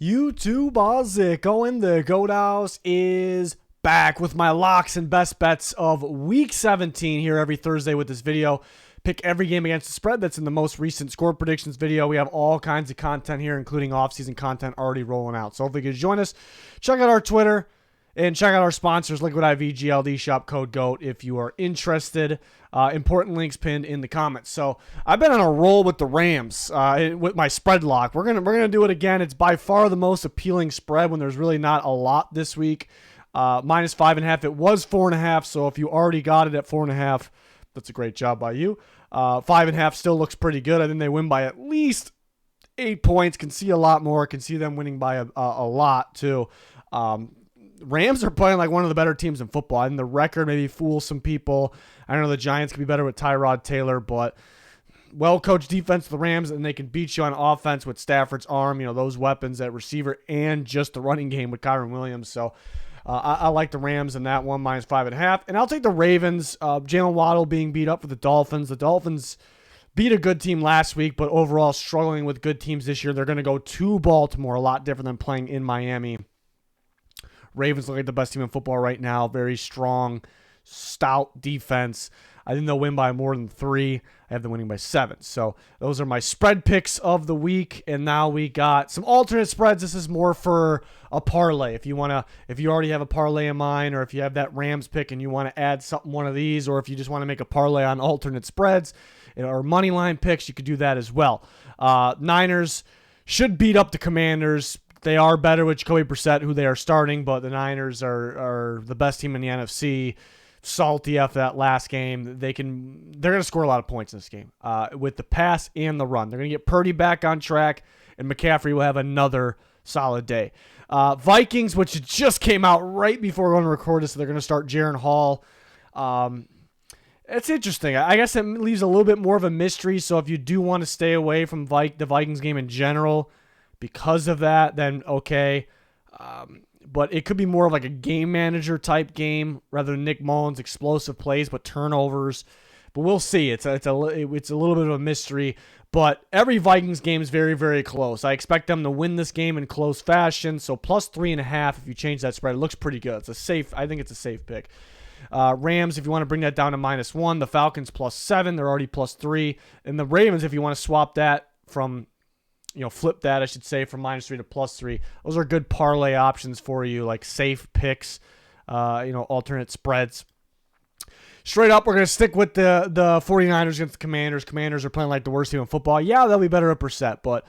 YouTube, how's it going? The Goat House is back with my locks and best bets of Week 17 here every Thursday with this video. Pick every game against the spread that's in the most recent score predictions video. We have all kinds of content here, including off-season content already rolling out. So if you could join us, check out our Twitter and check out our sponsors, Liquid IV, GLD, Shop Code GOAT, if you are interested. Important links pinned in the comments. So I've been on a roll with the Rams with my spread lock. We're gonna do it again. It's by far the most appealing spread when there's really not a lot this week. Minus 5.5. It was 4.5. So if you already got it at 4.5, that's a great job by you. 5.5 still looks pretty good. I think they win by at least 8 points. Can see a lot more. Can see them winning by a lot too. Rams are playing like one of the better teams in football. And the record maybe fools some people. I know the Giants could be better with Tyrod Taylor, but well-coached defense, the Rams, and they can beat you on offense with Stafford's arm, those weapons at receiver and just the running game with Kyron Williams. So I like the Rams in that one, minus 5.5. And I'll take the Ravens. Jalen Waddle being beat up for the Dolphins. The Dolphins beat a good team last week, but overall struggling with good teams this year. They're going to go to Baltimore, a lot different than playing in Miami. Ravens look like the best team in football right now. Very strong, stout defense. I think they'll win by more than 3. I have them winning by 7. So those are my spread picks of the week. And now we got some alternate spreads. This is more for a parlay. If you already have a parlay in mind, or if you have that Rams pick and you want to add one of these, or if you just want to make a parlay on alternate spreads or Moneyline picks, you could do that as well. Niners should beat up the Commanders. They are better with Jacoby Brissett, who they are starting, but the Niners are the best team in the NFC. Salty after that last game. They're going to score a lot of points in this game with the pass and the run. They're going to get Purdy back on track, and McCaffrey will have another solid day. Vikings, which just came out right before we're going to record this, so they're going to start Jaron Hall. It's interesting. I guess it leaves a little bit more of a mystery, so if you do want to stay away from the Vikings game in general because of that, then okay. But it could be more of like a game manager type game rather than Nick Mullins' explosive plays, but turnovers. But we'll see. It's a little bit of a mystery. But every Vikings game is very, very close. I expect them to win this game in close fashion. So plus 3.5 if you change that spread. It looks pretty good. I think it's a safe pick. Rams, if you want to bring that down to minus 1. The Falcons plus 7. They're already plus 3. And the Ravens, if you want to swap that from flip that, I should say, from minus 3 to plus 3. Those are good parlay options for you, like safe picks, alternate spreads. Straight up, we're going to stick with the 49ers against the Commanders. Commanders are playing like the worst team in football. Yeah, they'll be better at Brissett, but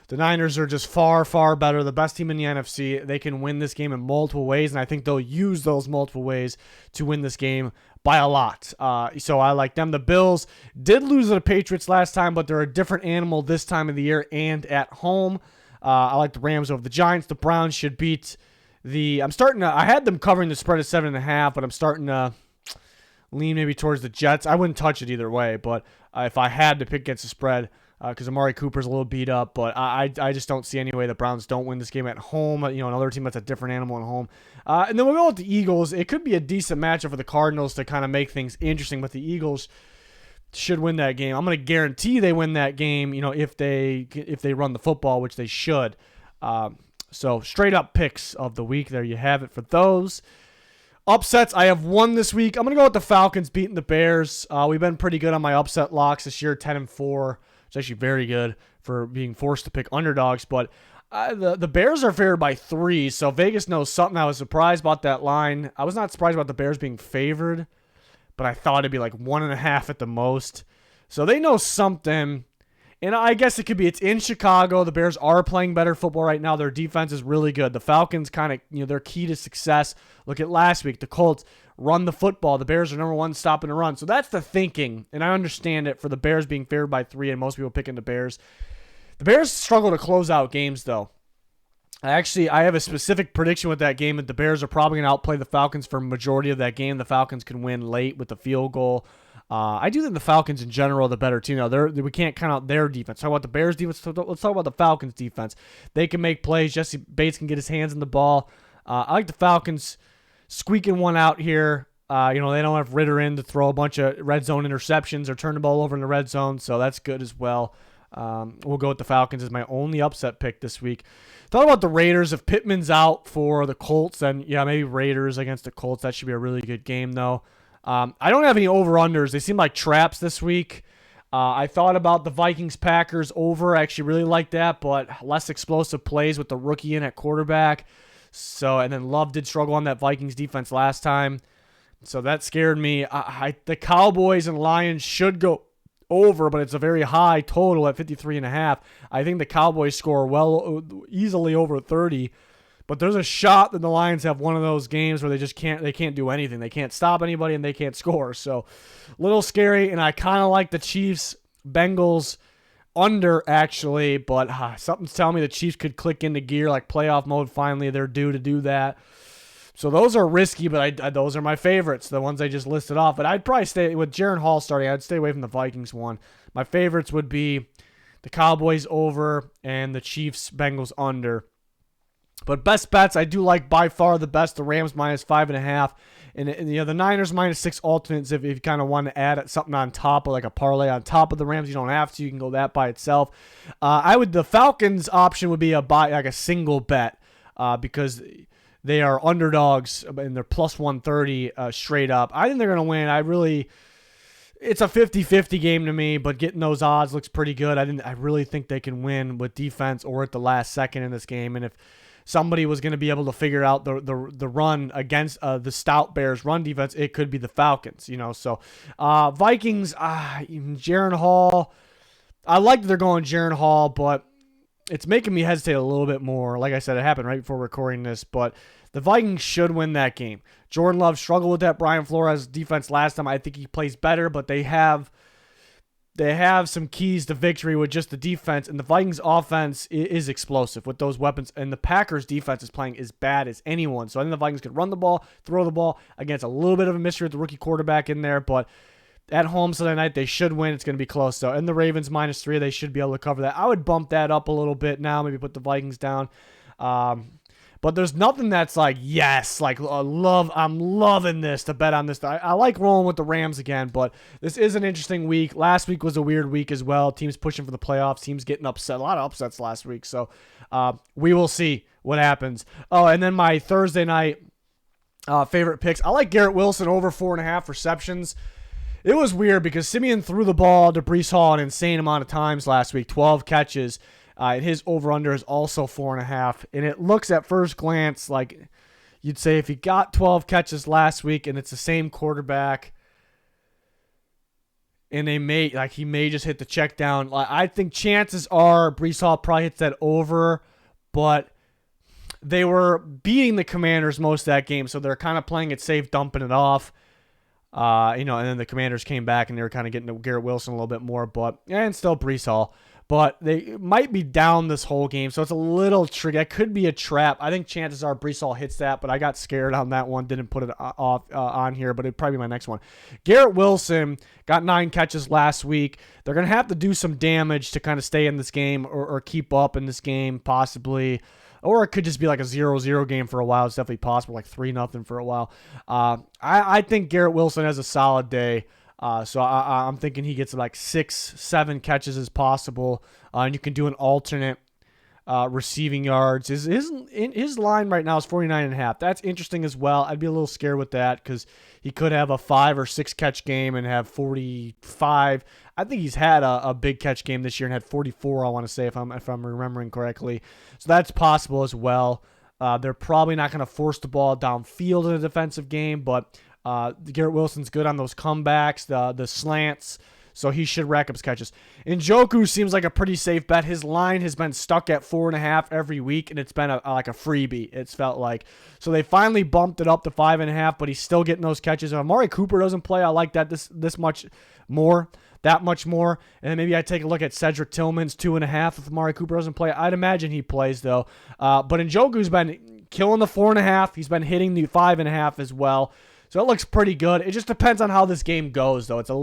the Niners are just far, far better. The best team in the NFC. They can win this game in multiple ways, and I think they'll use those multiple ways to win this game by a lot. So I like them. The Bills did lose to the Patriots last time, but they're a different animal this time of the year and at home. I like the Rams over the Giants. The Browns should beat I had them covering the spread at 7.5, but I'm starting to lean maybe towards the Jets. I wouldn't touch it either way, but if I had to pick against the spread, because Amari Cooper's a little beat up, but I just don't see any way the Browns don't win this game at home. Another team that's a different animal at home. And then we'll go with the Eagles. It could be a decent matchup for the Cardinals to kind of make things interesting, but the Eagles should win that game. I'm going to guarantee they win that game, if they run the football, which they should. So straight up picks of the week. There you have it for those. Upsets, I have one this week. I'm going to go with the Falcons beating the Bears. We've been pretty good on my upset locks this year, 10-4. It's actually very good for being forced to pick underdogs, but the Bears are favored by 3, so Vegas knows something. I was surprised about that line. I was not surprised about the Bears being favored, but I thought it'd be like 1.5 at the most. So they know something, and I guess it could be it's in Chicago. The Bears are playing better football right now. Their defense is really good. The Falcons kind of, their key to success. Look at last week. The Colts run the football. The Bears are number 1 stopping the run. So that's the thinking, and I understand it for the Bears being favored by 3 and most people picking the Bears. The Bears struggle to close out games, though. I have a specific prediction with that game that the Bears are probably going to outplay the Falcons for a majority of that game. The Falcons can win late with the field goal. I do think the Falcons in general are the better team. We can't count out their defense. Talk about the Bears defense. Let's talk about the Falcons defense. They can make plays. Jesse Bates can get his hands on the ball. I like the Falcons squeaking one out here. They don't have Ritter in to throw a bunch of red zone interceptions or turn the ball over in the red zone, so that's good as well. We'll go with the Falcons as my only upset pick this week. Thought about the Raiders. If Pittman's out for the Colts, then yeah, maybe Raiders against the Colts. That should be a really good game, though. I don't have any over-unders. They seem like traps this week. I thought about the Vikings-Packers over. I actually really like that, but less explosive plays with the rookie in at quarterback. So, and then Love did struggle on that Vikings defense last time. So that scared me. The Cowboys and Lions should go over, but it's a very high total at 53.5. I think the Cowboys score easily over 30. But there's a shot that the Lions have one of those games where they can't do anything. They can't stop anybody and they can't score. So a little scary, and I kind of like the Chiefs Bengals under actually, but something's telling me the Chiefs could click into gear like playoff mode. Finally, they're due to do that. So those are risky, but those are my favorites, the ones I just listed off. But I'd probably stay with Jaron Hall starting. I'd stay away from the Vikings one. My favorites would be the Cowboys over and the Chiefs Bengals under. But best bets, I do like by far the best, the Rams -5.5. And the Niners -6 alternates if you kind of want to add something on top of like a parlay on top of the Rams. You don't have to. You can go that by itself. The Falcons option would be like a single bet because they are underdogs and they're plus 130 straight up. I think they're going to win. It's a 50-50 game to me, but getting those odds looks pretty good. I really think they can win with defense or at the last second in this game. And if somebody was going to be able to figure out the run against the stout Bears run defense, it could be the Falcons, So Vikings, Jaron Hall, I like that they're going Jaron Hall, but it's making me hesitate a little bit more. Like I said, it happened right before recording this, but the Vikings should win that game. Jordan Love struggled with that Brian Flores defense last time. I think he plays better, but they have some keys to victory with just the defense, and the Vikings offense is explosive with those weapons, and the Packers defense is playing as bad as anyone. So I think the Vikings could run the ball, throw the ball against a little bit of a mystery with the rookie quarterback in there, but at home Sunday night, they should win. It's going to be close, though. And the Ravens -3, they should be able to cover that. I would bump that up a little bit now, maybe put the Vikings down. But there's nothing that's like, yes, like I'm loving this to bet on this. I like rolling with the Rams again, but this is an interesting week. Last week was a weird week as well. Teams pushing for the playoffs, teams getting upset. A lot of upsets last week, so we will see what happens. Oh, and then my Thursday night favorite picks. I like Garrett Wilson over 4.5 receptions. It was weird because Simeon threw the ball to Breece Hall an insane amount of times last week, 12 catches. And his over-under is also 4.5. And it looks at first glance like you'd say if he got 12 catches last week and it's the same quarterback and he may just hit the check down. I think chances are Breece Hall probably hits that over, but they were beating the Commanders most of that game, so they're kind of playing it safe, dumping it off. And then the Commanders came back and they were kind of getting to Garrett Wilson a little bit more, and still Breece Hall. But they might be down this whole game, so it's a little tricky. That could be a trap. I think chances are Breece Hall hits that, but I got scared on that one. Didn't put it on here, but it'd probably be my next one. Garrett Wilson got 9 catches last week. They're going to have to do some damage to kind of stay in this game or keep up in this game, possibly. Or it could just be like a 0-0 game for a while. It's definitely possible, like 3-0 for a while. I think Garrett Wilson has a solid day. So I'm thinking he gets like 6-7 catches as possible. And you can do an alternate receiving yards. His line right now is 49.5. That's interesting as well. I'd be a little scared with that because he could have a 5 or 6 catch game and have 45. I think he's had a big catch game this year and had 44. I want to say if I'm remembering correctly. So that's possible as well. They're probably not going to force the ball downfield in a defensive game, but Garrett Wilson's good on those comebacks, the slants, so he should rack up his catches. Njoku seems like a pretty safe bet. His line has been stuck at 4.5 every week, and it's been like a freebie, it's felt like. So they finally bumped it up to 5.5, but he's still getting those catches. If Amari Cooper doesn't play, I like that this much more. That much more. And then maybe I take a look at Cedric Tillman's 2.5 if Amari Cooper doesn't play. I'd imagine he plays, though. But Njoku's been killing the 4.5. He's been hitting the 5.5 as well. So it looks pretty good. It just depends on how this game goes, though. It's a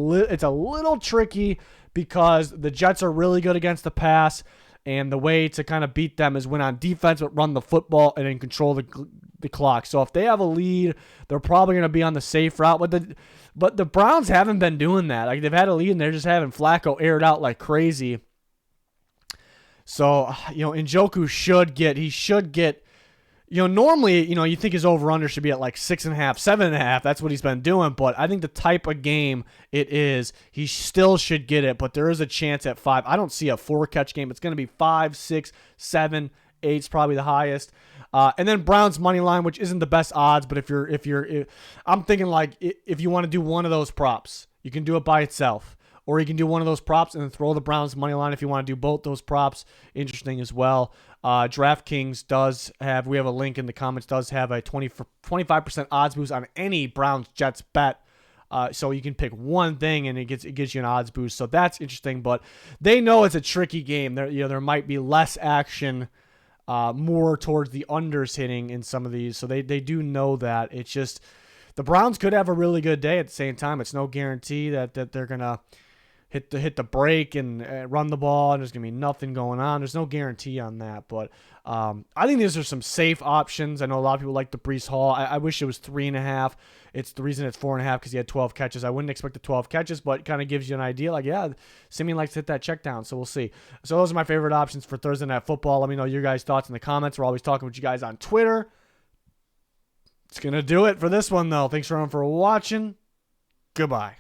little tricky because the Jets are really good against the pass, and the way to kind of beat them is win on defense, but run the football and then control the clock. So if they have a lead, they're probably going to be on the safe route. But the Browns haven't been doing that. Like they've had a lead and they're just having Flacco aired out like crazy. So, Njoku should get, normally, you think his over-under should be at like 6.5, 7.5. That's what he's been doing. But I think the type of game it is, he still should get it. But there is a chance at 5. I don't see a 4-catch game. It's going to be 5, 6, 7, 8's probably the highest. And then Browns money line, which isn't the best odds. But I'm thinking like if you want to do one of those props, you can do it by itself. Or you can do one of those props and then throw the Browns money line if you want to do both those props. Interesting as well. DraftKings does have, we have a link in the comments, does have a 25% odds boost on any Browns-Jets bet. So you can pick one thing and it gives you an odds boost. So that's interesting. But they know it's a tricky game. There might be less action, more towards the unders hitting in some of these. So they do know that. It's just the Browns could have a really good day at the same time. It's no guarantee that they're going to hit the break and run the ball, and there's going to be nothing going on. There's no guarantee on that. But I think these are some safe options. I know a lot of people like the Breece Hall. I wish it was 3.5. It's the reason it's 4.5 because he had 12 catches. I wouldn't expect the 12 catches, but it kind of gives you an idea. Like, yeah, Simeon likes to hit that check down, so we'll see. So those are my favorite options for Thursday Night Football. Let me know your guys' thoughts in the comments. We're always talking with you guys on Twitter. It's going to do it for this one, though. Thanks everyone for watching. Goodbye.